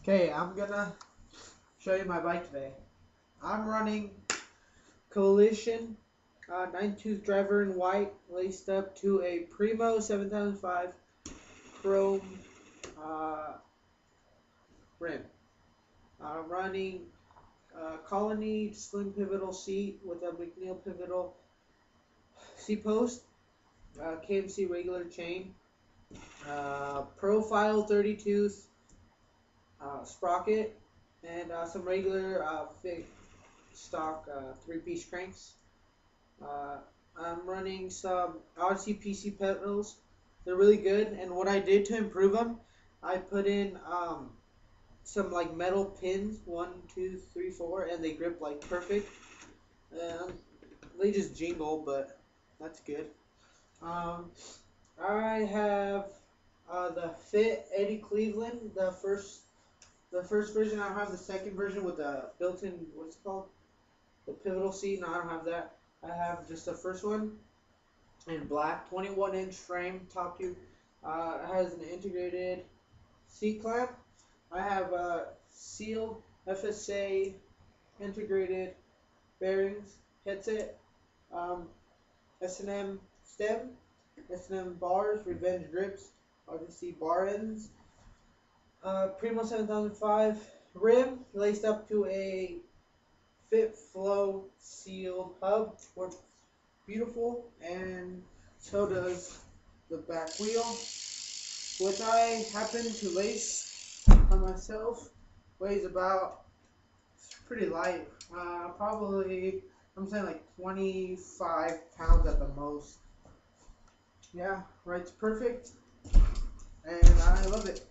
Okay, I'm gonna show you my bike today. I'm running Collision 9-tooth driver in white, laced up to a Primo 7005 chrome uh, rim. I'm running Colony slim pivotal seat with a McNeil pivotal seat post, KMC regular chain, profile 30-tooth sprocket, and some regular fixed stock 3-piece cranks. Uh, I'm running some Odyssey PC pedals. They're really good, and what I did to improve them, I put in some like metal pins, 1, 2, 3, 4, and they grip like perfect. And they just jingle, but that's good. Um, I have the Fit Eddie Cleveland, the first version. I have the second version with the built-in, what's it called? The pivotal seat. No, I don't have that. I have just the first one in black, 21-inch frame, top tube. It has an integrated seat clamp. I have sealed FSA integrated bearings, headset, um, S&M stem, S&M bars, revenge grips, obviously bar ends. Primo 7005 rim laced up to a Fit Flow sealed hub. Works beautiful, and so does the back wheel, which I happen to lace on myself. Weighs about, it's pretty light. Probably, I'm saying like 25 pounds at the most. Yeah, ride's perfect, and I love it.